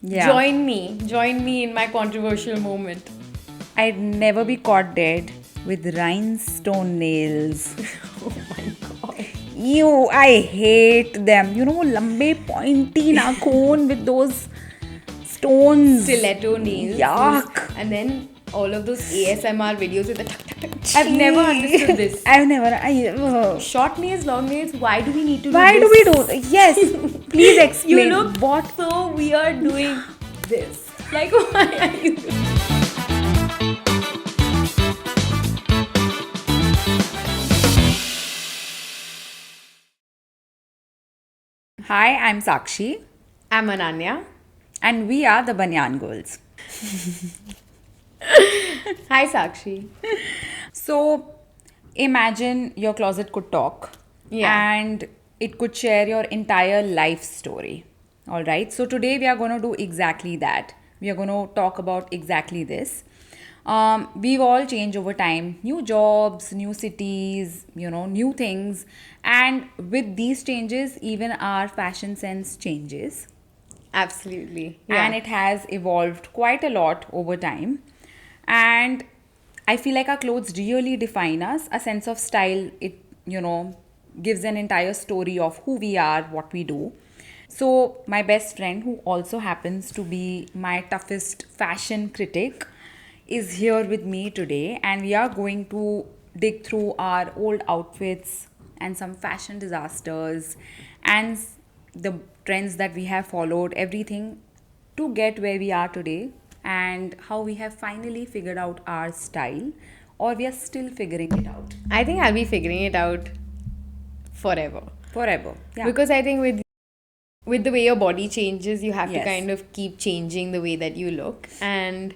Yeah. Join me in my controversial moment. I'd never be caught dead with rhinestone nails. Oh my god. Ew, I hate them. You know, lambe pointy nakhun with those stones. Stiletto nails. Yuck. And then all of those ASMR videos with the tuck tuck tuck. Chee. I've never understood this. I've never. Short nails, long nails, why do we need to Why do do this? we do? Yes, please explain. You look what? so weird doing this. Like, why are you doing? Hi, I'm Sakshi, I'm Ananya. and we are the Banyan Girls. Hi, Sakshi. So, imagine your closet could talk, Yeah. and it could share your entire life story. All right. So today we are going to do exactly that. We are going to talk about exactly this. We've all changed over time, new jobs, new cities, new things. And with these changes, even our fashion sense changes. Absolutely. And it has evolved quite a lot over time. And I feel like our clothes really define us. A sense of style, it gives an entire story of who we are, what we do. So, my best friend, who also happens to be my toughest fashion critic, is here with me today, and we are going to dig through our old outfits and some fashion disasters and the trends that we have followed, everything to get where we are today, and how we have finally figured out our style, or we are still figuring it out. I think I'll be figuring it out forever. Forever. Yeah. Because I think with the way your body changes, you have to Yes. kind of keep changing the way that you look. And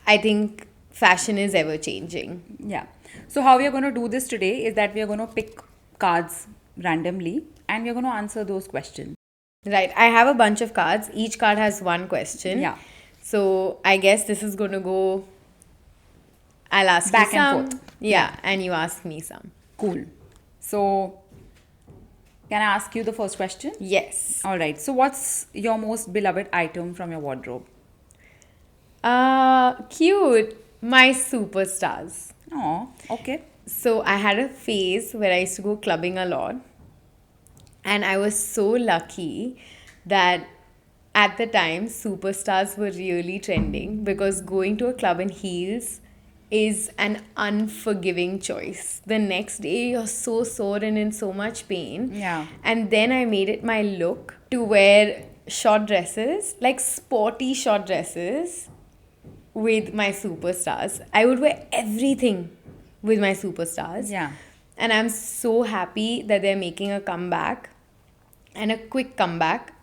I think fashion is ever changing. Yeah. So, how we are going to do this today is that we are going to pick cards randomly and we are going to answer those questions. Right. I have a bunch of cards. Each card has one question. Yeah. So I guess this is going to go. I'll ask Back you and some. forth. Yeah, and you ask me some. Cool. So, can I ask you the first question? Yes. All right. So, what's your most beloved item from your wardrobe? Cute. My superstars. Oh, okay. So I had a phase where I used to go clubbing a lot. And I was so lucky that at the time superstars were really trending because going to a club in heels is an unforgiving choice. The next day you're so sore and in so much pain. Yeah. And then I made it my look to wear short dresses, like sporty short dresses with my superstars. I would wear everything with my superstars. Yeah. And I'm so happy that they're making a comeback and a quick comeback.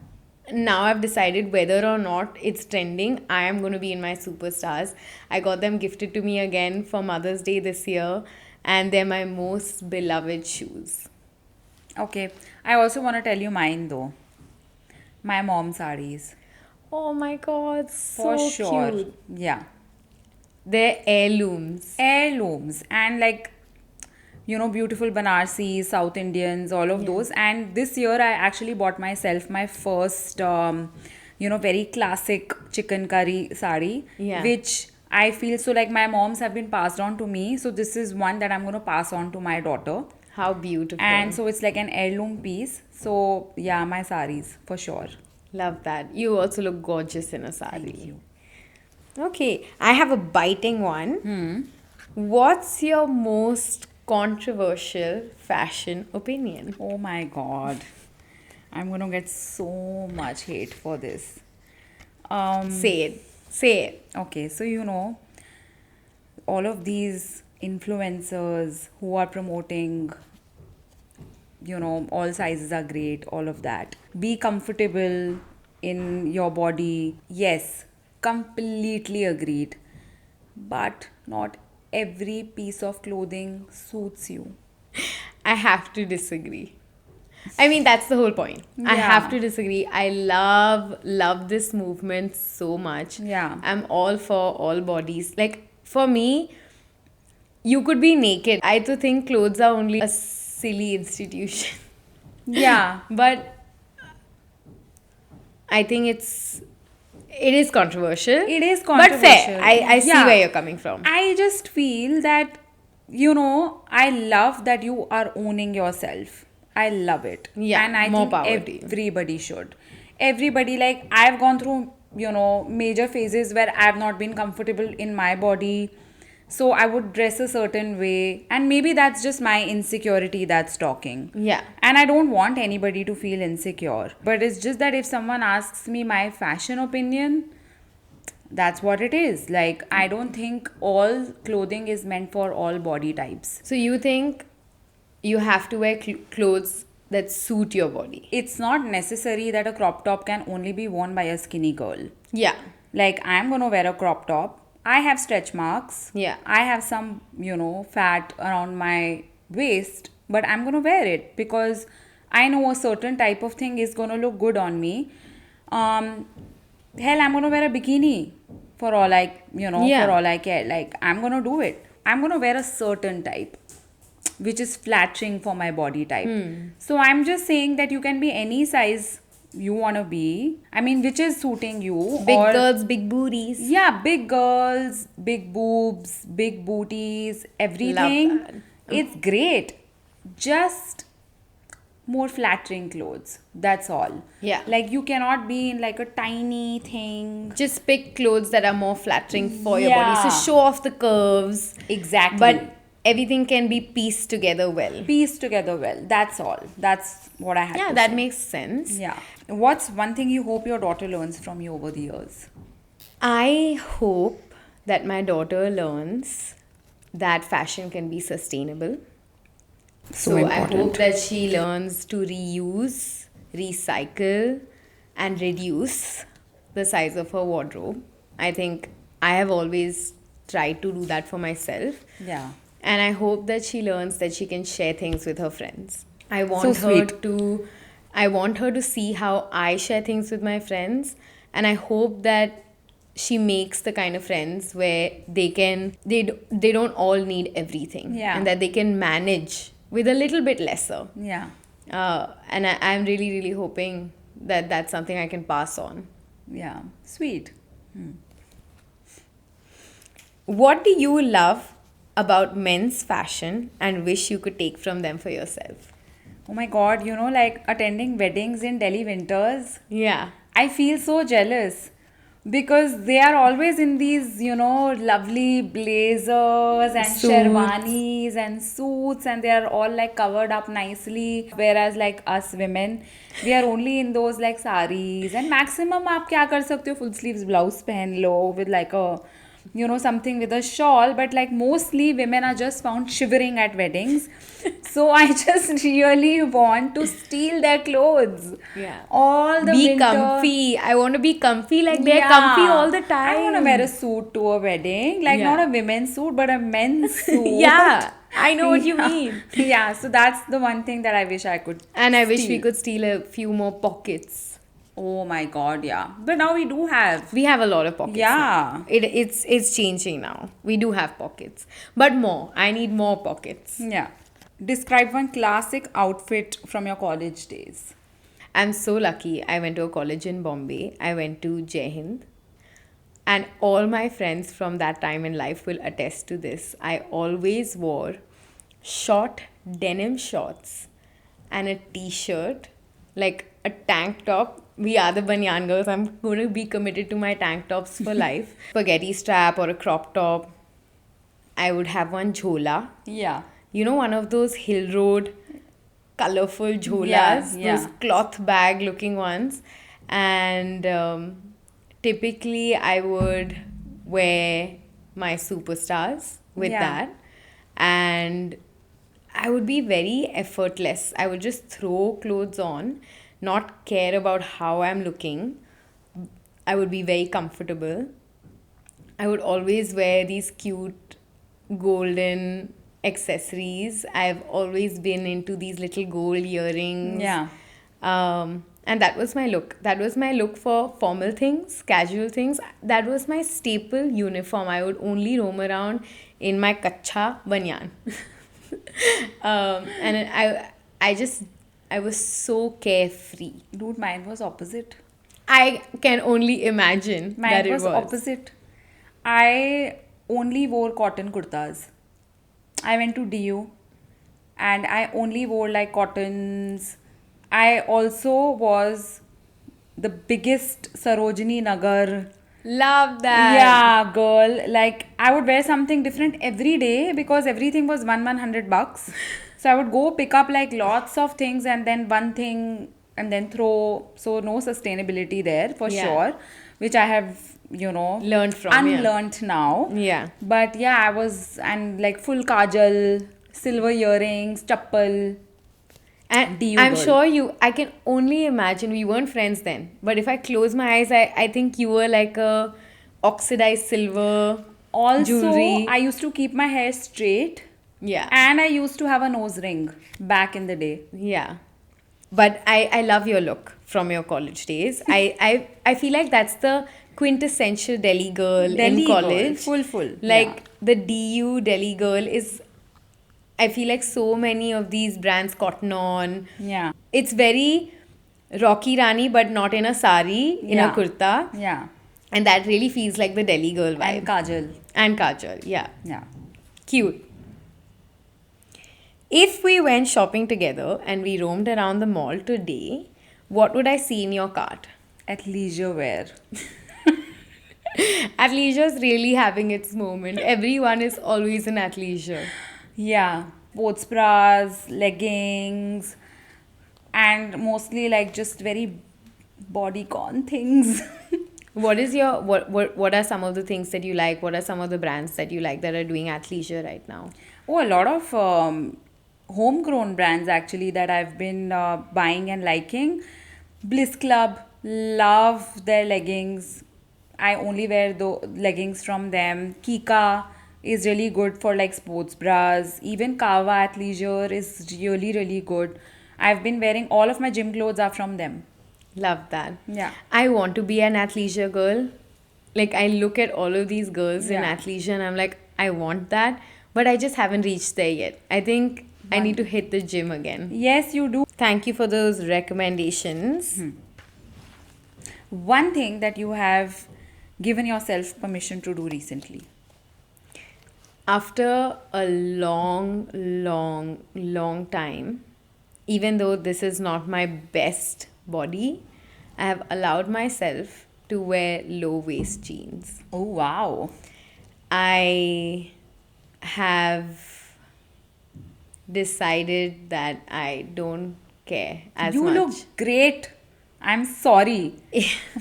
Now I've decided whether or not it's trending, I am going to be in my superstars. I got them gifted to me again for Mother's Day this year, and they're my most beloved shoes. Okay. I also want to tell you mine though. My mom's sarees. Oh my god, For so sure. cute. Yeah. They're heirlooms. Heirlooms and beautiful Banarsi, South Indians, all of those. And this year I actually bought myself my first, very classic chicken curry sari, Yeah. which I feel so like my moms have been passed on to me. So this is one that I'm going to pass on to my daughter. How beautiful. And so it's like an heirloom piece. So yeah, my saris for sure. Love that. You also look gorgeous in a sari. Thank you. Okay, I have a biting one. What's your most controversial fashion opinion? Oh my god. I'm going to get so much hate for this. Say it. Say it. Okay, so all of these influencers who are promoting, all sizes are great, all of that. Be comfortable in your body. Yes, completely agreed. But not every piece of clothing suits you. I have to disagree. I mean, that's the whole point. I Yeah. have to disagree. I love this movement so much. Yeah. I'm all for all bodies. Like, for me, you could be naked. I to think clothes are only a silly institution. Yeah. But I think it's It is controversial. It is But fair. controversial. I see Yeah. where you're coming from. I just feel that, I love that you are owning yourself. I love it. Yeah, And I more think power to you. everybody should. Everybody, like, I've gone through, major phases where I've not been comfortable in my body. So I would dress a certain way. And maybe that's just my insecurity that's talking. Yeah. And I don't want anybody to feel insecure. But it's just that if someone asks me my fashion opinion, that's what it is. Like, I don't think all clothing is meant for all body types. So you think you have to wear clothes that suit your body? It's not necessary that a crop top can only be worn by a skinny girl. Yeah. Like, I'm gonna wear a crop top. I have stretch marks. Yeah. I have some, fat around my waist, but I'm gonna wear it because I know a certain type of thing is gonna look good on me. Um, Hell, I'm gonna wear a bikini for all Yeah. for all I care. Like, I'm gonna do it. I'm gonna wear a certain type which is flattering for my body type. So I'm just saying that you can be any size you want to be. I mean, which is suiting you. Big or girls, big booties. Yeah, big girls, big boobs, big booties, everything. Love that. It's great. Just more flattering clothes. That's all. Yeah. Like, you cannot be in like a tiny thing. Just pick clothes that are more flattering for your body. Yeah. So show off the curves. Exactly. But everything can be pieced together well. Piece together well. That's all. That's what I had Yeah, to that say. makes sense. Yeah. What's one thing you hope your daughter learns from you over the years? I hope that my daughter learns that fashion can be sustainable. So So I important. hope that she learns to reuse, recycle, and reduce the size of her wardrobe. I think I have always tried to do that for myself. Yeah. And I hope that she learns that she can share things with her friends. I want So her sweet. to I want her to see how I share things with my friends, and I hope that she makes the kind of friends where they don't all need everything, Yeah. and that they can manage with a little bit lesser. Yeah. And I'm really, really hoping that that's something I can pass on. Yeah. Sweet. What do you love about men's fashion and wish you could take from them for yourself? Oh my God, like attending weddings in Delhi winters. Yeah. I feel so jealous because they are always in these, lovely blazers and Suits. sherwanis and suits, and they are all like covered up nicely. Whereas, like us women, we are only in those like saris. And maximum, आप क्या कर सकते हो? Full sleeves blouse पहन लो with like a, something with a shawl. But like mostly women are just found shivering at weddings. So I just really want to steal their clothes. Yeah. All the Be winter. comfy. I want to be comfy like they're comfy all the time. I want to wear a suit to a wedding. Like, Yeah. not a women's suit, but a men's suit. Yeah, I know what you Yeah. mean. Yeah, so that's the one thing that I wish I could And I wish we steal. could steal a few more pockets. Oh my God, yeah. But now we do have. We have a lot of pockets. Yeah. now. It's changing now. We do have pockets, but more. I need more pockets. Yeah. Describe one classic outfit from your college days. I'm so lucky. I went to a college in Bombay. I went to Jai Hind. And all my friends from that time in life will attest to this. I always wore short denim shorts and a t-shirt, like a tank top. We are the Banyan girls. I'm going to be committed to my tank tops for life. Spaghetti strap or a crop top. I would have one jhola. Yeah. You know, one of those hill road colorful jholas, Yeah. those cloth bag looking ones. And typically I would wear my superstars with Yeah. that. And I would be very effortless. I would just throw clothes on, not care about how I'm looking. I would be very comfortable. I would always wear these cute golden accessories. I've always been into these little gold earrings. Yeah. And that was my look. That was my look for formal things, casual things. That was my staple uniform. I would only roam around in my kacha banyan. And I was so carefree. Dude, mine was opposite. I can only imagine that Mine it was was. opposite. I only wore cotton kurtas. I went to DU and I only wore like cottons. I also was the biggest Sarojini Nagar. Love that. Yeah, girl. Like I would wear something different every day because everything was $100 bucks. So I would go pick up like lots of things and then one thing and then throw. So no sustainability there for Yeah. sure, which I have, Learned from, yeah. unlearned now. Yeah. But yeah, I was and like full kajal, silver earrings, chappal, And DU I'm girl. sure I can only imagine, we weren't friends then. But if I close my eyes, I think you were like a oxidized silver Also, jewelry. I used to keep my hair straight Yeah. and I used to have a nose ring back in the day. Yeah. But I love your look from your college days. I feel like that's the quintessential Delhi girl in Delhi girl, college. full, yeah. Like the DU Delhi girl is, I feel like so many of these brands, Cotton On. Yeah, It's very Rocky Rani, but not in a sari, in a yeah, kurta. yeah. And that really feels like the Delhi girl And vibe. kajal, And Kajal, yeah. yeah. Cute. If we went shopping together and we roamed around the mall today, what would I see in your cart? At leisure wear. Athleisure's really having its moment. Everyone is always in athleisure. Yeah, sports bras, leggings, and mostly like just very bodycon things. What is your what are some of the things that you like? What are some of the brands that you like that are doing athleisure right now? Oh, a lot of homegrown brands actually that I've been buying and liking. Bliss Club, love their leggings. I only wear the leggings from them. Kika is really good for like sports bras. Even Kawa Athleisure is really, really good. I've been wearing all of my gym clothes are from them. Love that. Yeah. I want to be an athleisure girl. Like I look at all of these girls in Yeah. athleisure and I'm like, I want that, but I just haven't reached there yet. I think I need to hit the gym again. Yes, you do. Thank you for those recommendations. One thing that you have given yourself permission to do recently. After a long time, even though this is not my best body, I have allowed myself to wear low waist jeans. Oh, wow. I have decided that I don't care as You much. look great. I'm sorry.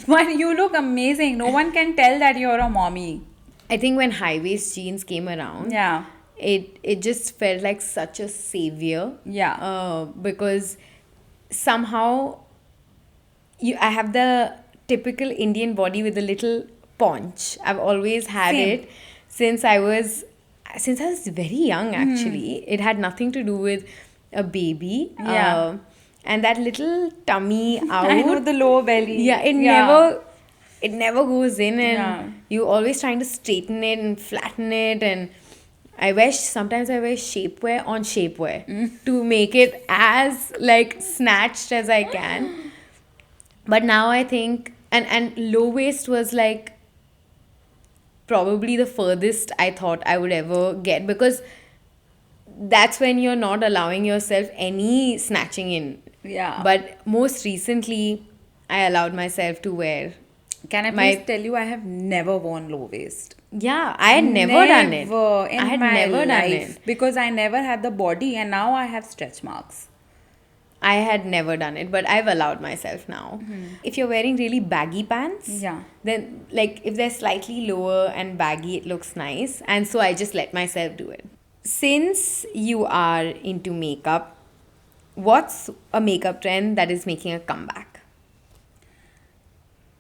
But you look amazing. No one can tell that you're a mommy. I think when high waist jeans came around, Yeah. it just felt like such a savior. Yeah. Because somehow I have the typical Indian body with a little paunch. I've always had Same. it since I was very young actually. It had nothing to do with a baby. Yeah. And that little tummy out. I know the low belly. Yeah, it never goes in, and Yeah. you always trying to straighten it and flatten it. And sometimes I wear shapewear on shapewear to make it as like snatched as I can. But now I think, and low waist was like probably the furthest I thought I would ever get, because that's when you're not allowing yourself any snatching in. Yeah. But most recently, I allowed myself to wear. Can I my- please tell you, I have never worn low waist. Yeah, I had never done it. In I had my never done life it. because I never had the body and now I have stretch marks. I had never done it, but I've allowed myself now. If you're wearing really baggy pants, Yeah. then like if they're slightly lower and baggy, it looks nice. And so I just let myself do it. Since you are into makeup, what's a makeup trend that is making a comeback?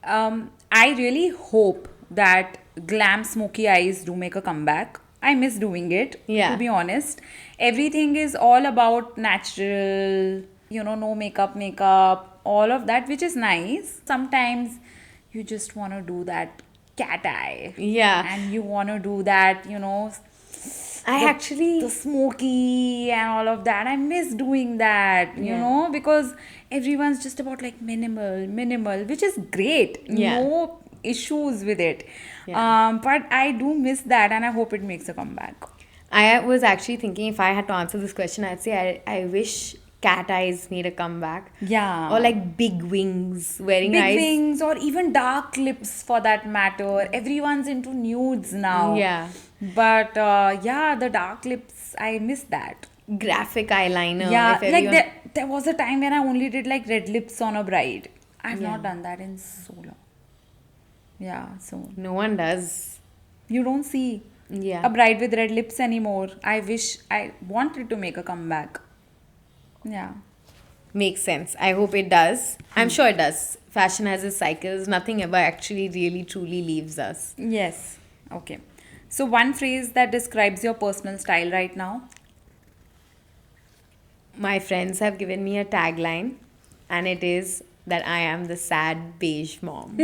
I really hope that glam smoky eyes do make a comeback. I miss doing it, Yeah. to be honest. Everything is all about natural, no makeup, all of that, which is nice. Sometimes you just want to do that cat eye. Yeah. And you want to do that, I the actually, smoky and all of that. I miss doing that, yeah, because everyone's just about like minimal, which is great. yeah, No issues with it. yeah. But I do miss that, and I hope it makes a comeback. I was actually thinking if I had to answer this question, I'd say I wish cat eyes made a comeback. Or Yeah. like big wings, wearing Big eyes. wings or even dark lips for that matter. Everyone's into nudes now. Yeah. But yeah, the dark lips, I miss that. Graphic eyeliner, Yeah, if like everyone. there was a time when I only did like red lips on a bride. I've Yeah. not done that in so long. Yeah, so No one does. you don't see a Yeah. bride with red lips anymore. I wish I wanted to make a comeback. Yeah. Makes sense. I hope it does. I'm sure it does. Fashion has its cycles. Nothing ever actually really truly leaves us. Yes. Okay. So, one phrase that describes your personal style right now. My friends have given me a tagline, and it is that I am the sad beige mom.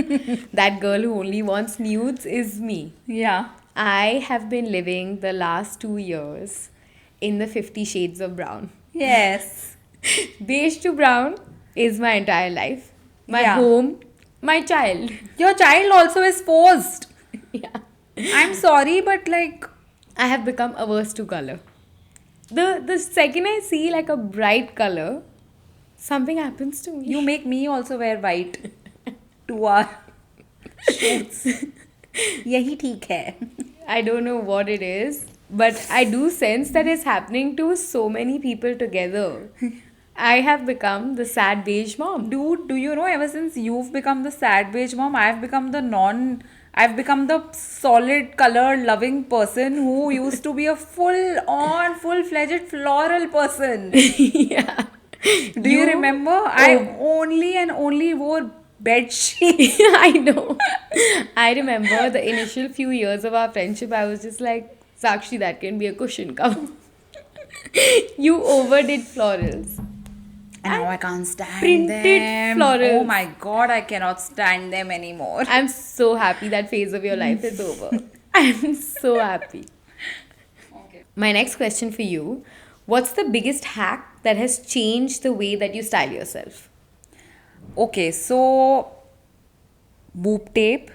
That girl who only wants nudes is me. Yeah. I have been living the last 2 years in the 50 shades of brown. Yes. Beige to brown is my entire life. My Yeah. home, my child. Your child also is forced. Yeah. I'm sorry, but like, I have become averse to color. The second I see like a bright color, something happens to you me. make me also wear white to our shoots. यही ठीक है. I don't know what it is, but I do sense that it's happening to so many people together. I have become the sad beige mom. Dude, do you know ever since you've become the sad beige mom, I've become the solid color loving person who used to be a full fledged floral person. Yeah. Do you remember? I Oh, only and only wore bed sheets. I know. I remember the initial few years of our friendship, I was just like, Sakshi, that can be a cushion. Come. You overdid florals. And now And I can't stand printed them. Oh florals. my god, I cannot stand them anymore. I'm so happy that phase of your life is over. I'm so happy. Okay. My next question for you: what's the biggest hack that has changed the way that you style yourself? Okay, so boob tape,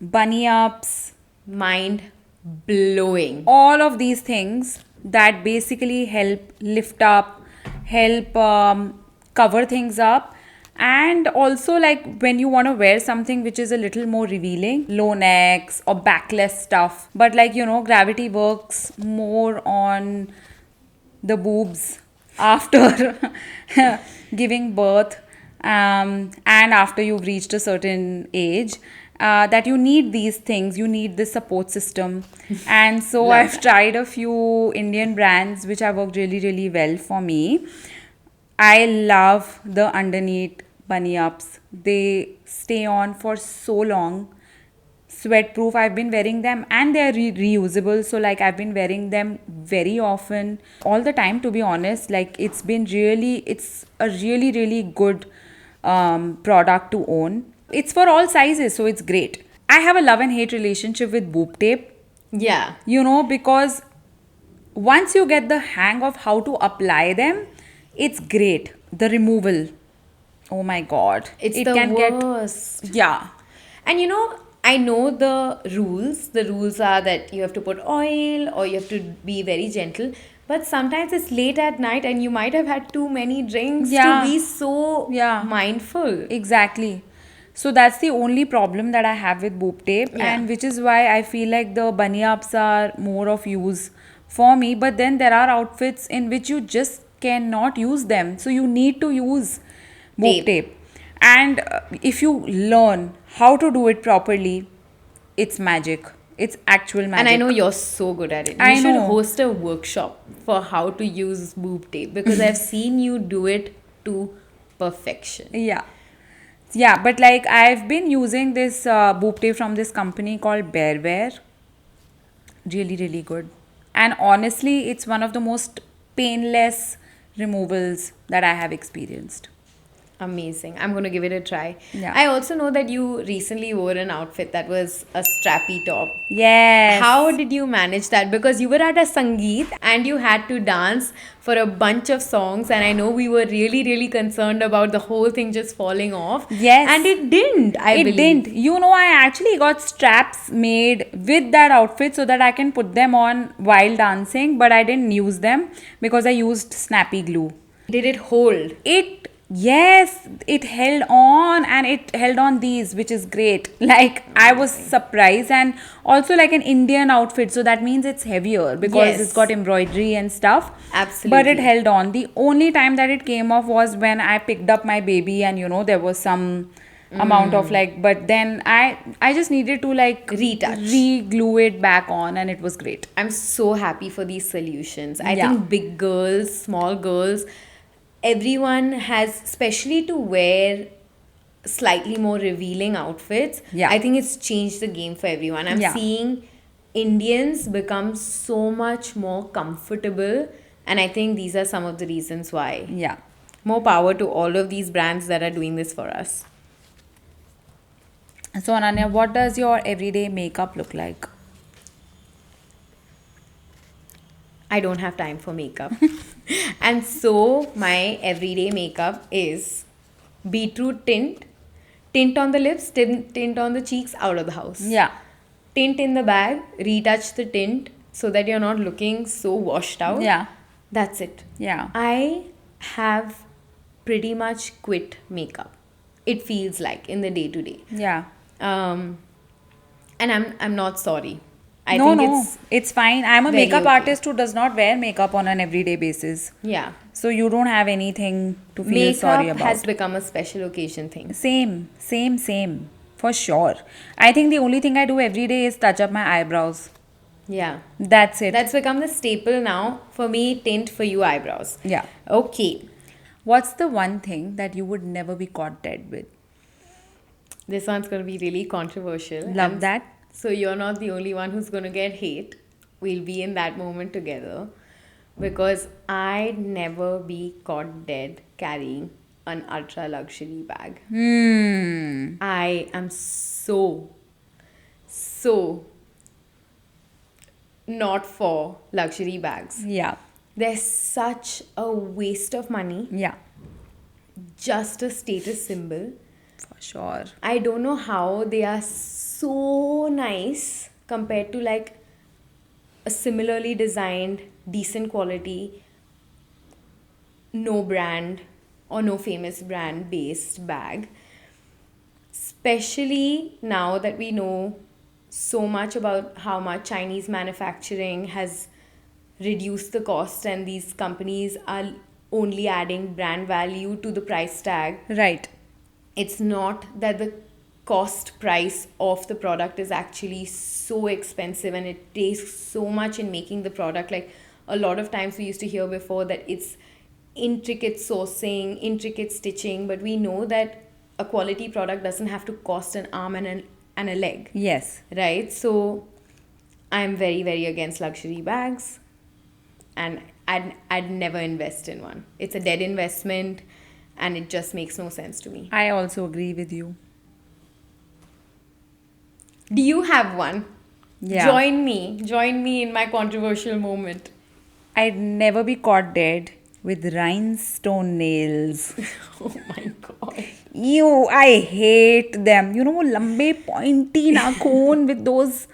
bunny ups, Mind blowing. all of these things that basically help lift up, help cover things up, and also like when you want to wear something which is a little more revealing, low necks or backless stuff, but like gravity works more on the boobs after giving birth, and after you've reached a certain age, that you need these things, you need this support system. And so Love I've that. tried a few Indian brands which have worked really really well for me. I love the underneath bunny ups. They stay on for so long. Sweat proof. I've been wearing them and they're reusable. So, like, I've been wearing them very often, all the time, to be honest. Like, it's a really, really good product to own. It's for all sizes, so it's great. I have a love and hate relationship with boob tape, Yeah. because once you get the hang of how to apply them, it's great. The removal, oh my god, It's it the can get, worst. yeah, And I know the rules. The rules are that you have to put oil or you have to be very gentle. But sometimes it's late at night and you might have had too many drinks to yeah, be so yeah, mindful. exactly. So that's the only problem that I have with boob tape, Yeah. and which is why I feel like the bunny ups are more of use for me. But then there are outfits in which you just cannot use them, so you need to use boob Tape. tape. And if you learn how to do it properly, it's magic. It's actual And I magic. know you're so good at it. You I should know. host a workshop for how to use boob tape because I've seen you do it to perfection. Yeah. Yeah, but like I've been using this boob tape from this company called Bearwear. Really, really good. And honestly, it's one of the most painless removals that I have experienced. Amazing. I'm going to give it a try. Yeah. I also know that you recently wore an outfit that was a strappy top. How Yes. did you manage that? Because you were at a Sangeet and you had to dance for a bunch of songs, and I know we were really, really concerned about the whole thing just falling off. And Yes. it didn't, I It believe. didn't. You know, I actually got straps made with that outfit so that I can put them on while dancing, but I didn't use them because I used snappy glue. Did it hold? It, yes, it held on, and it held on these, which is great. Like, I was Amazing. surprised, and also like an Indian outfit, so that means it's heavier because it's got Yes, embroidery and stuff. But it absolutely. held on. The only time that it came off was when I picked up my baby, and there was some amount of like, but then I just needed to like Retouch. re-glue it back on, and it was great. I'm so happy for these solutions. I Yeah. think big girls, small girls, everyone has, especially to wear slightly more revealing outfits. Yeah. I think it's changed the game for everyone. I'm Yeah. seeing Indians become so much more comfortable, and I think these are some of the reasons why. Yeah. More power to all of these brands that are doing this for us. So, Ananya, what does your everyday makeup look like? I don't have time for makeup. And so my everyday makeup is beetroot tint, tint on the lips, tint on the cheeks, out of the house. Yeah. Tint in the bag, retouch the tint so that you're not looking so washed out. Yeah. That's it. Yeah. I have pretty much quit makeup. It feels like in the day to day. Yeah. And I'm not sorry. I No, think no, it's it's fine. I'm a very makeup okay. artist who does not wear makeup on an everyday basis. Yeah. So you don't have anything to feel sorry Makeup about. has become a special occasion thing. Same, same, same. For sure. I think the only thing I do every day is touch up my eyebrows. Yeah. That's it. That's become the staple now. For me, tint, for you, eyebrows. Yeah. Okay. What's the one thing that you would never be caught dead with? This one's going to be really controversial. Love And that. so you're not the only one who's going to get hate. We'll be in that moment together. Because I'd never be caught dead carrying an ultra luxury bag. I am so not for luxury bags. Yeah. They're such a waste of money, Yeah. just a status symbol. For sure. I don't know how they are so nice compared to like a similarly designed, decent quality, no brand or no famous brand based bag. Especially now that we know so much about how much Chinese manufacturing has reduced the cost, and these companies are only adding brand value to the price tag. Right. It's not that the cost price of the product is actually so expensive and it takes so much in making the product. Like a lot of times we used to hear before that it's intricate sourcing, intricate stitching, but we know that a quality product doesn't have to cost an arm and a leg, Yes. right? So I'm very, very against luxury bags, and I'd never invest in one. It's a dead investment, and it just makes no sense to me. I also agree with you. Do you have one? Yeah. Join me in my controversial moment. I'd never be caught dead with rhinestone nails. Oh my god. Ew, I hate them. वो लंबे pointy नाखून with those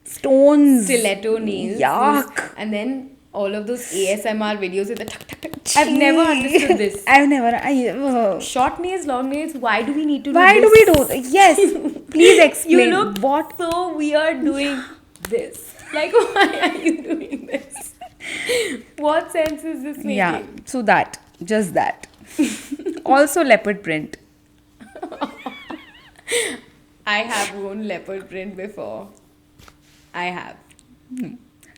stones. Stiletto nails. Yuck. And then all of those ASMR videos with the tuck tuck tuck. I've never understood this. I've never. Short nails, long nails, why do we need to Why do do this? we do? Yes, please explain. You look what? so weird doing this. Like, why are you doing this? What sense is this making? Yeah, so just that. Also leopard print. I have worn leopard print before. I have.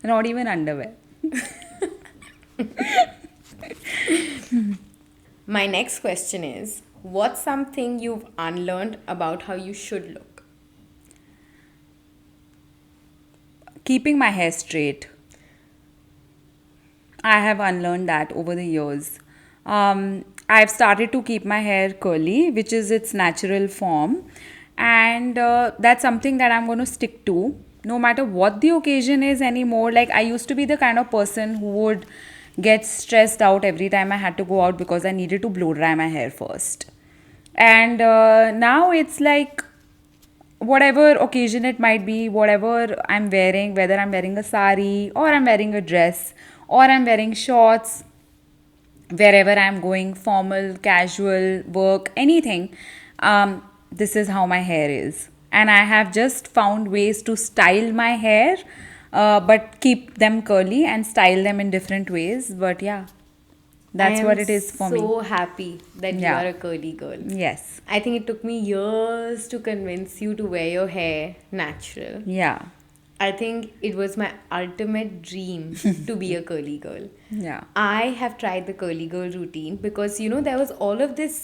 Not even underwear. My next question is, what's something you've unlearned about how you should look? Keeping my hair straight. I have unlearned that over the years. I've started to keep my hair curly, which is its natural form. And that's something that I'm going to stick to no matter what the occasion is anymore. Like, I used to be the kind of person who would get stressed out every time I had to go out because I needed to blow dry my hair first. And now it's like, whatever occasion it might be, whatever I'm wearing, whether I'm wearing a sari or I'm wearing a dress or I'm wearing shorts, wherever I'm going, formal, casual, work, anything, this is how my hair is. And I have just found ways to style my hair, but keep them curly and style them in different ways. But yeah, I that's am what it is for me. so happy that you Yeah. are a curly girl. Yes. I think it took me years to convince you to wear your hair natural. Yeah. I think it was my ultimate dream to be a curly girl. Yeah. I have tried the curly girl routine because there was all of this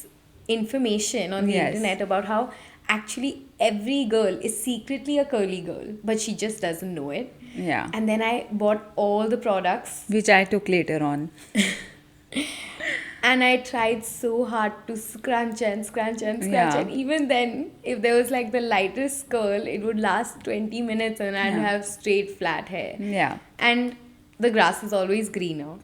information on the Yes. internet about how actually every girl is secretly a curly girl, but she just doesn't know it. Yeah. And then I bought all the products Which I took later on. and I tried so hard to scrunch and scrunch and scrunch. Yeah. And even then, if there was like the lightest curl, it would last 20 minutes and I'd Yeah. have straight flat hair. Yeah. And the grass is always greener.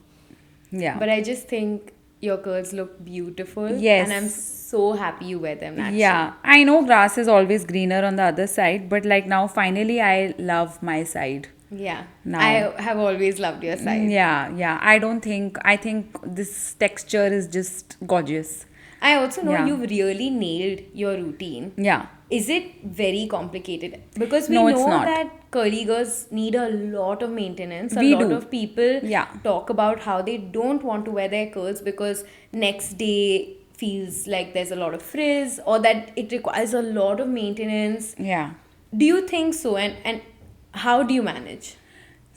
Yeah. But I just think your curls look beautiful. Yes. And I'm so happy you wear them naturally. Yeah, I know grass is always greener on the other side, but like now finally I love my side. Yeah. Now. I have always loved your side. Yeah. I think this texture is just gorgeous. I also know Yeah. you've really nailed your routine. Yeah. Is it very complicated? Because we No, it's know not. that curly girls need a lot of maintenance. We a lot do. of people Yeah. talk about how they don't want to wear their curls because next day feels like there's a lot of frizz or that it requires a lot of maintenance. Yeah. Do you think so? And how do you manage?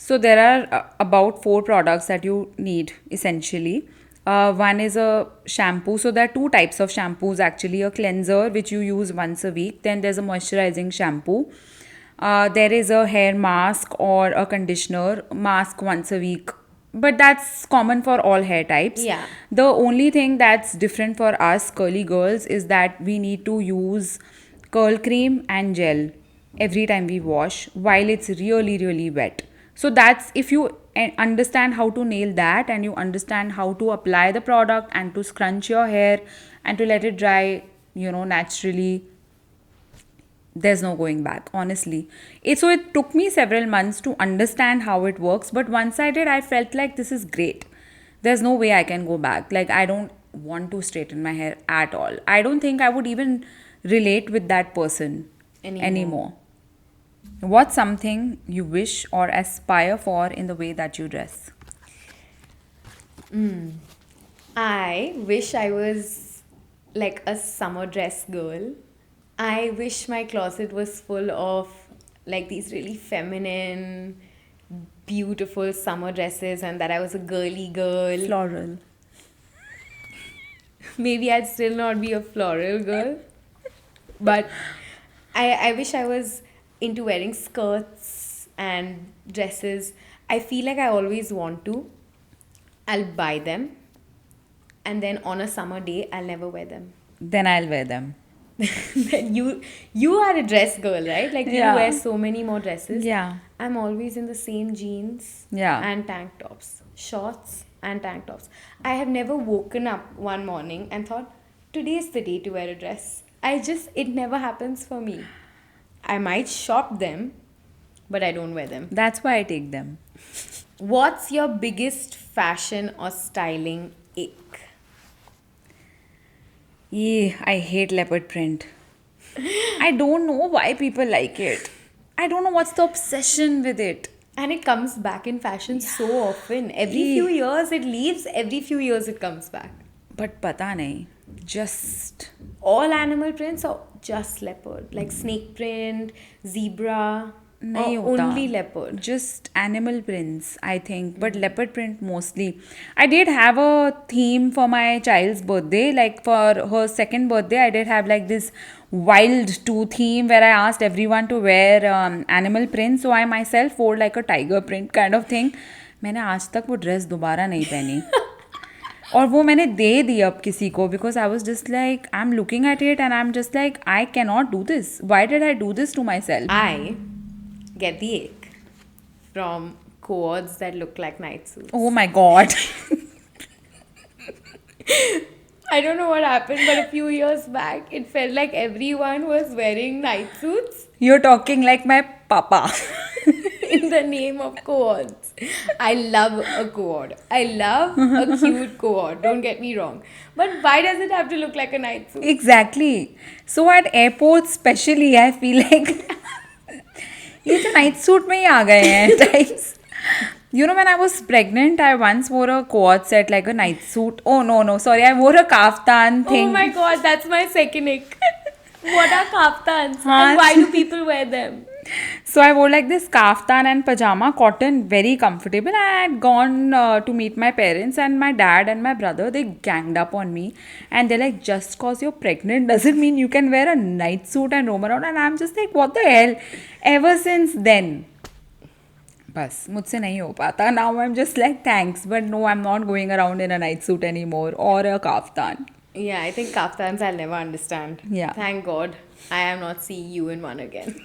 So there are about 4 products that you need essentially. One is a shampoo. So there are 2 types of shampoos actually. A cleanser which you use once a week. Then there's a moisturizing shampoo. There is a hair mask or a conditioner mask once a week. But that's common for all hair types. Yeah. The only thing that's different for us curly girls is that we need to use curl cream and gel every time we wash while it's really, really wet. So that's if you understand how to nail that and you understand how to apply the product and to scrunch your hair and to let it dry, naturally, there's no going back, honestly. It took me several months to understand how it works, but once I did, I felt like this is great. There's no way I can go back. Like, I don't want to straighten my hair at all. I don't think I would even relate with that person anymore. What's something you wish or aspire for in the way that you dress? I wish I was like a summer dress girl. I wish my closet was full of like these really feminine, beautiful summer dresses and that I was a girly girl. Floral. Maybe I'd still not be a floral girl. But I wish I was into wearing skirts and dresses. I feel like I always want to. I'll buy them. And then on a summer day, I'll never wear them. Then I'll wear them. Then you are a dress girl, right? Like you Yeah. wear so many more dresses. Yeah. I'm always in the same jeans Yeah. and tank tops, shorts and tank tops. I have never woken up one morning and thought, today's the day to wear a dress. It never happens for me. I might shop them, but I don't wear them. That's why I take them. What's your biggest fashion or styling ick? I hate leopard print. I don't know why people like it. I don't know what's the obsession with it. And it comes back in fashion so often. Every few years it leaves, every few years it comes back. But pata nahi. Just All animal prints or just leopard? Like snake print, zebra, nahi or hota. only leopard? Just animal prints, I think, but leopard print mostly. I did have a theme for my child's birthday. Like for her second birthday, I did have like this wild 2 theme where I asked everyone to wear animal print. So I myself wore like a tiger print kind of thing. मैंने आज तक वो dress दोबारा नहीं पहनी. और वो मैंने दे दी अब किसी को because I was just like I am looking at it and I am just like I can not do this why did I do this to myself I get the ick from quads that look like night suits. Oh my God I don't know what happened, but a few years back, it felt like everyone was wearing night suits you're talking like my papa. in the name of quads. I love a quad. I love a cute quad, don't get me wrong. But why does it have to look like a night suit? Exactly. So at airports especially I feel like ये तो night suit में ही आ गए हैं types. You know, when I was pregnant, I once wore a quad set like a night suit. Oh no, sorry, I wore a kaftan thing. Oh my god, that's my second ick. What are kaftans? Haan. And why do people wear them? So I wore like this kaftan and pajama, cotton, very comfortable. I had gone to meet my parents, and my dad and my brother, they ganged up on me, and they're like, just cause you're pregnant doesn't mean you can wear a night suit and roam around. And I'm just like, what the hell? Ever since then, बस मुझसे नहीं हो पाता. Now I'm just like thanks, but no, I'm not going around in a night suit anymore or a kaftan. Yeah, I think kaftans I'll never understand. Yeah. Thank God I am not seeing you in one again.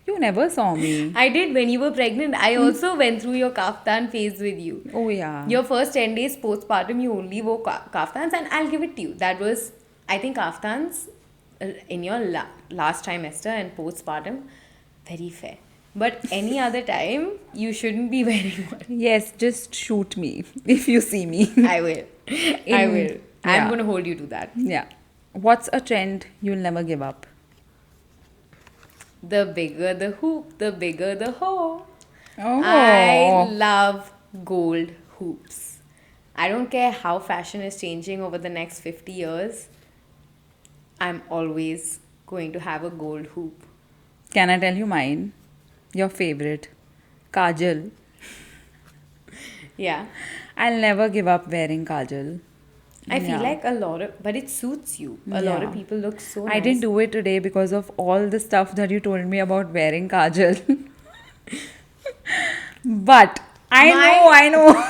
You never saw me. I did when you were pregnant. I also went through your kaftan phase with you. Oh yeah. Your first 10 days postpartum, you only wore kaftans, and I'll give it to you. That was, I think, kaftans in your last trimester and postpartum, very fair. But any other time, you shouldn't be wearing one. Yes, just shoot me if you see me. I will. I will. I'm yeah. going to hold you to that. Yeah. What's a trend you'll never give up? The bigger the hoop, the bigger the hole. Oh. I love gold hoops. I don't care how fashion is changing over the next 50 years. I'm always going to have a gold hoop. Can I tell you mine? Your favorite. Kajal. Yeah. I'll never give up wearing kajal. I feel like but it suits you. A lot of people look so nice. I didn't do it today because of all the stuff that you told me about wearing kajal. But I know.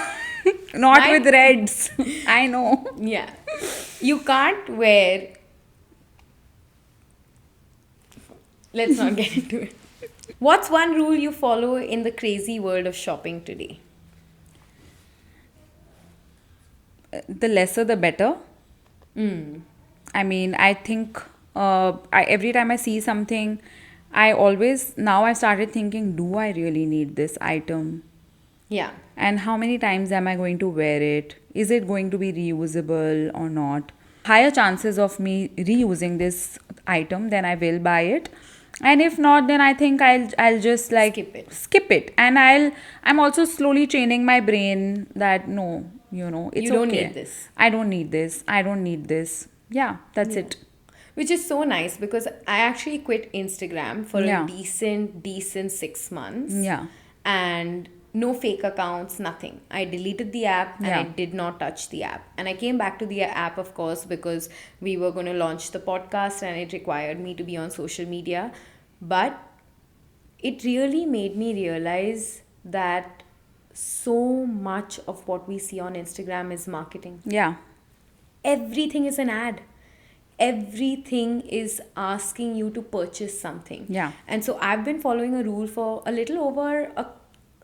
Not with reds. I know. Yeah. You can't wear. Let's not get into it. What's one rule you follow in the crazy world of shopping today? The lesser the better. I mean, I think every time I see something, now I started thinking, do I really need this item? Yeah. And how many times am I going to wear it? Is it going to be reusable or not? Higher chances of me reusing this item, then I will buy it. And if not, then I think I'll just like skip it. And I'm also slowly training my brain that no, it's you don't okay. need this. I don't need this. I don't need this. Yeah, that's it. Which is so nice because I actually quit Instagram for a decent 6 months. Yeah. And no fake accounts, nothing. I deleted the app and I did not touch the app. And I came back to the app, of course, because we were going to launch the podcast and it required me to be on social media. But it really made me realize that so much of what we see on Instagram is marketing. Yeah. Everything is an ad. Everything is asking you to purchase something. Yeah. And so I've been following a rule for a little over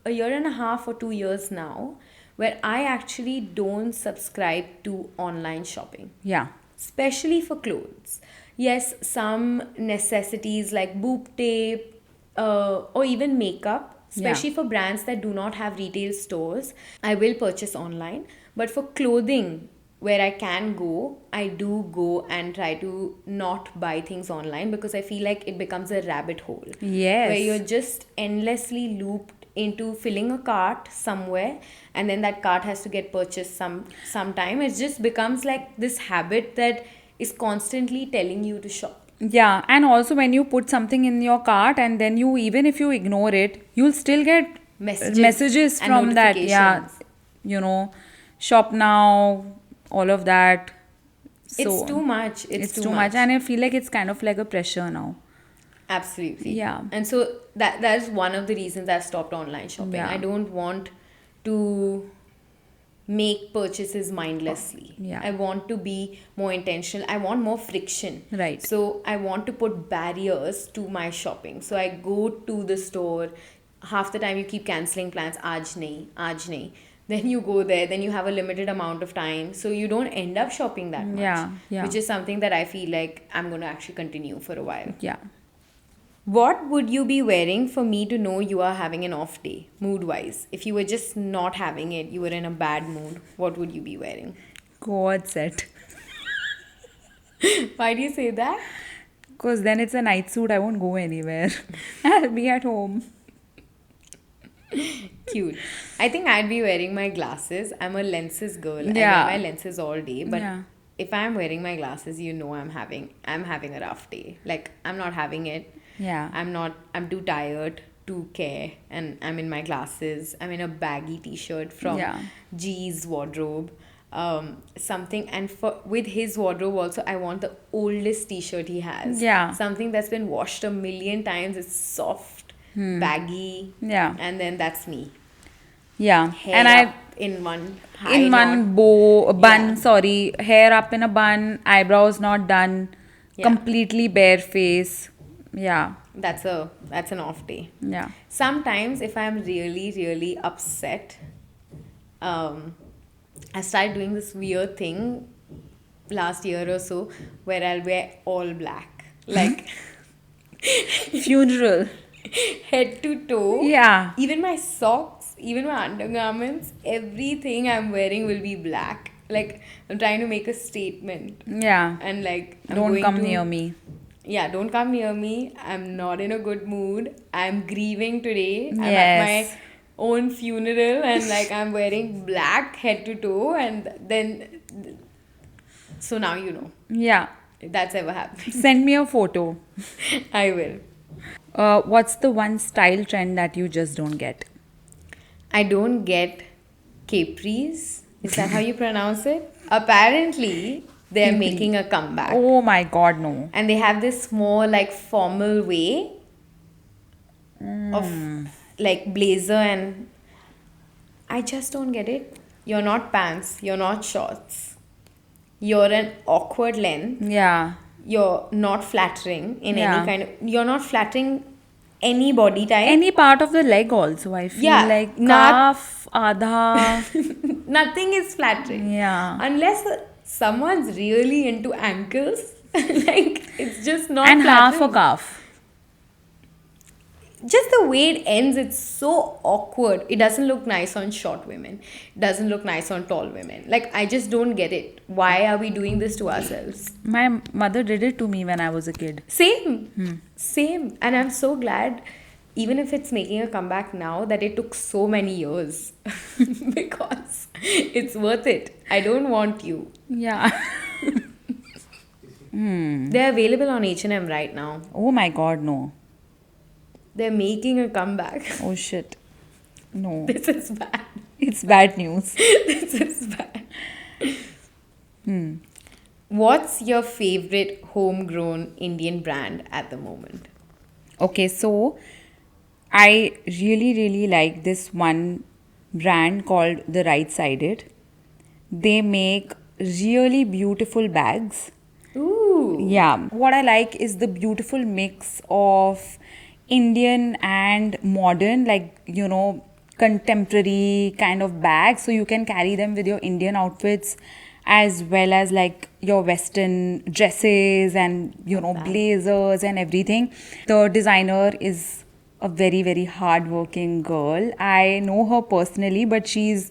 a year and a half or 2 years now, where I actually don't subscribe to online shopping. Yeah. Especially for clothes. Yes, some necessities like boob tape or even makeup, especially for brands that do not have retail stores, I will purchase online. But for clothing, where I can go, I do go and try to not buy things online because I feel like it becomes a rabbit hole. Yes. Where you're just endlessly looped into filling a cart somewhere and then that cart has to get purchased sometime. It just becomes like this habit that is constantly telling you to shop. Yeah, and also when you put something in your cart and then even if you ignore it, you'll still get messages from that. Yeah, shop now, all of that. So it's too much. It's too much. And I feel like it's kind of like a pressure now. Absolutely. Yeah. And so that is one of the reasons I've stopped online shopping. Yeah. I don't want to make purchases mindlessly. Yeah. I want to be more intentional. I want more friction. Right. So I want to put barriers to my shopping. So I go to the store. Half the time you keep canceling plans. Aaj nahi, aaj nahi. Then you go there. Then you have a limited amount of time. So you don't end up shopping that much. Yeah, yeah. Which is something that I feel like I'm going to actually continue for a while. Yeah. What would you be wearing for me to know you are having an off day, mood wise? If you were just not having it, you were in a bad mood, what would you be wearing? God set. Why do you say that? Because then it's a night suit, I won't go anywhere. I'll be at home. Cute. I think I'd be wearing my glasses. I'm a lenses girl. Yeah. I wear my lenses all day. But Yeah. if I'm wearing my glasses, you know I'm having a rough day. Like I'm not having it. Yeah. I'm too tired to care, and I'm in my glasses. I'm in a baggy t-shirt from Yeah. G's wardrobe. Something, and for with his wardrobe also, I want the oldest t-shirt he has. Yeah. Something that's been washed a million times. It's soft, baggy. Yeah. And then that's me. Yeah. Hair And up in one high in one knot. bow, bun, Yeah. sorry, hair up in a bun, eyebrows not done, Yeah. completely bare face. Yeah. That's an off day. Yeah. Sometimes if I'm really, really upset, I started doing this weird thing last year or so where I'll wear all black. Like Funeral. head to toe. Yeah. Even my socks, even my undergarments, everything I'm wearing will be black. Like I'm trying to make a statement. Yeah. And like I'm Don't going come to, near me. Yeah, don't come near me. I'm not in a good mood. I'm grieving today. I'm at Yes. my own funeral and like I'm wearing black head to toe, and then so now you know Yeah. if that's ever happened. Send me a photo. I will. What's the one style trend that you just don't get? I don't get capris. Is that how you pronounce it? Apparently, they're Capri. making a comeback. Oh my god, no. And they have this more like formal way of like blazer, and I just don't get it. You're not pants, you're not shorts. You're an awkward length. Yeah. You're not flattering in Yeah. any kind of, you're not flattering any body type. Any part of the leg also, I feel Yeah, like not- calf, adha. Nothing is flattering. Yeah. Unless someone's really into ankles. Like it's just not And half a flattering. calf. Just the way it ends, it's so awkward. It doesn't look nice on short women. It doesn't look nice on tall women. Like I just don't get it. Why are we doing this to ourselves? My mother did it to me when I was a kid. Same. Same. And I'm so glad, even if it's making a comeback now, that it took so many years. Because it's worth it. I don't want you. Yeah. They're available on H&M right now. Oh my god, no. They're making a comeback. Oh shit. No. This is bad. It's bad news. This is bad. What's your favorite homegrown Indian brand at the moment? Okay, so I really, really like this one brand called The Right Sided. They make really beautiful bags. Ooh. Yeah. What I like is the beautiful mix of Indian and modern, like, you know, contemporary kind of bags. So you can carry them with your Indian outfits as well as like your Western dresses and, you know, blazers and everything. The designer is a very, very hardworking girl. I know her personally, but she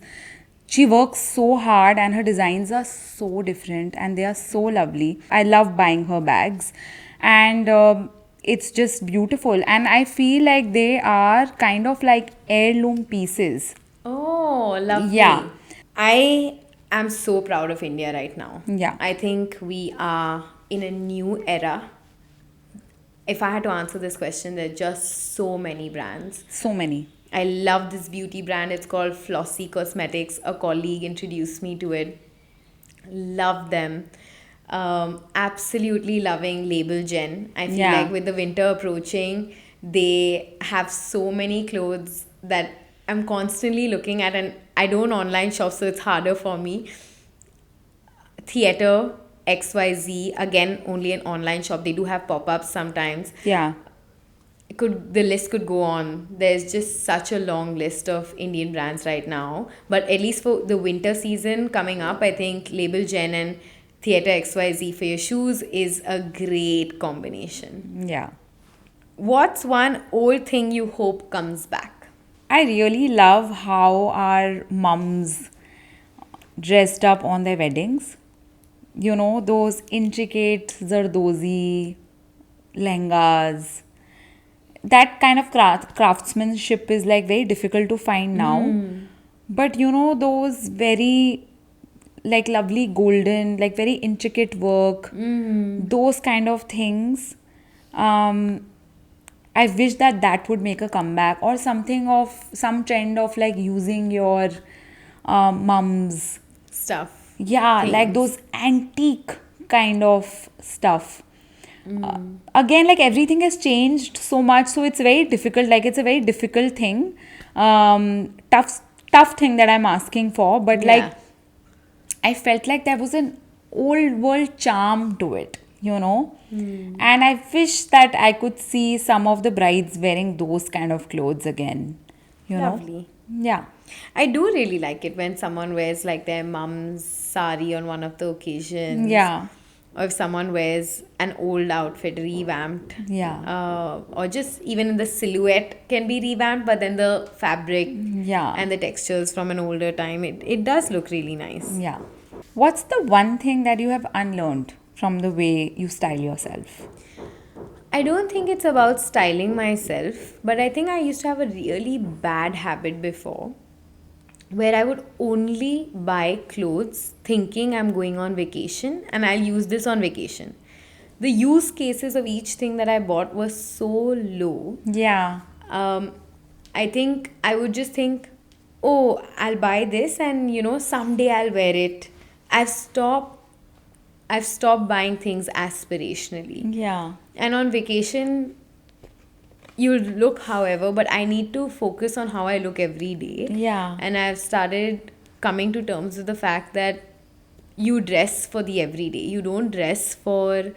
works so hard and her designs are so different and they are so lovely. I love buying her bags and it's just beautiful. And I feel like they are kind of like heirloom pieces. Oh, lovely. Yeah. I am so proud of India right now. Yeah. I think we are in a new era. If I had to answer this question, there are just so many brands. So many. I love this beauty brand. It's called Flossy Cosmetics. A colleague introduced me to it. Love them. Absolutely loving Label Gen. I feel Yeah. like with the winter approaching, they have so many clothes that I'm constantly looking at, and I don't online shop, so it's harder for me. Theater XYZ, again, only an online shop. They do have pop-ups sometimes. Yeah. The list could go on. There's just such a long list of Indian brands right now. But at least for the winter season coming up, I think Label Gen and Theater XYZ for your shoes is a great combination. Yeah. What's one old thing you hope comes back? I really love how our mums dressed up on their weddings. You know, those intricate zardozi lehengas. That kind of craftsmanship is like very difficult to find now. But you know, those very like lovely golden, like very intricate work, those kind of things. Um, I wish that that would make a comeback, or something of some trend of like using your mum's, Stuff. yeah, like Things. those antique kind of stuff. Again, like everything has changed so much, so it's very difficult. Like it's a very difficult thing, tough thing that I'm asking for. But like Yeah. I felt like there was an old world charm to it, you know. And I wish that I could see some of the brides wearing those kind of clothes again, you know. Lovely. Yeah. I do really like it when someone wears like their mum's sari on one of the occasions. Yeah. Or if someone wears an old outfit revamped. Yeah. Or just even the silhouette can be revamped, but then the fabric Yeah. and the textures from an older time, it does look really nice. Yeah. What's the one thing that you have unlearned from the way you style yourself? I don't think it's about styling myself, but I think I used to have a really bad habit before where I would only buy clothes thinking I'm going on vacation and I'll use this on vacation. The use cases of each thing that I bought was so low. Yeah. um, I think I would just think, oh, I'll buy this and someday I'll wear it. I've stopped I've stopped buying things aspirationally. Yeah. And on vacation, you look however, but I need to focus on how I look every day. Yeah. And I've started coming to terms with the fact that you dress for the everyday. You don't dress for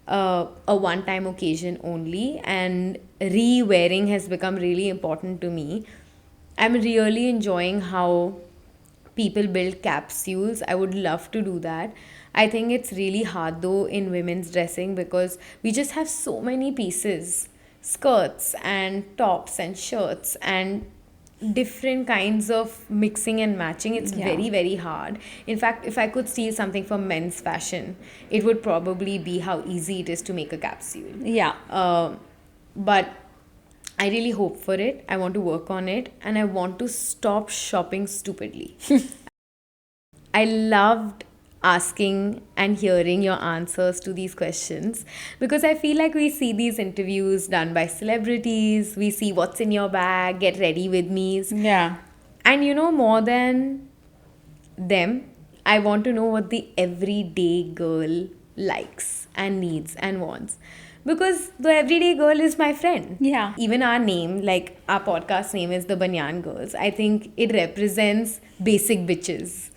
a one time occasion only. And re wearing has become really important to me. I'm really enjoying how people build capsules. I would love to do that. I think it's really hard though in women's dressing because we just have so many pieces, skirts and tops and shirts and different kinds of mixing and matching. It's Yeah. very, very hard. In fact, if I could steal something from men's fashion, it would probably be how easy it is to make a capsule. Yeah. But I really hope for it. I want to work on it and I want to stop shopping stupidly. I loved asking and hearing your answers to these questions because I feel like we see these interviews done by celebrities, we see what's in your bag, get ready with me's. Yeah. And more than them, I want to know what the everyday girl likes and needs and wants. Because the everyday girl is my friend. Yeah. Even our name, like our podcast name is the Banyan Girls. I think it represents basic bitches.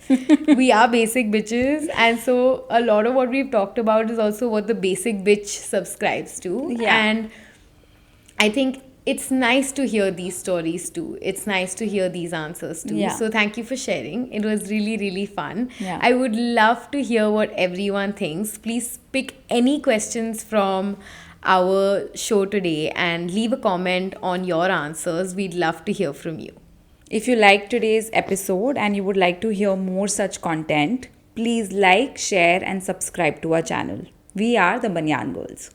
We are basic bitches. And so a lot of what we've talked about is also what the basic bitch subscribes to. Yeah. And I think it's nice to hear these stories too. It's nice to hear these answers too. Yeah. So thank you for sharing. It was really, really fun. Yeah. I would love to hear what everyone thinks. Please pick any questions from our show today and leave a comment on your answers. We'd love to hear from you. If you liked today's episode and you would like to hear more such content, please like, share, and subscribe to our channel. We are the Banyan Girls.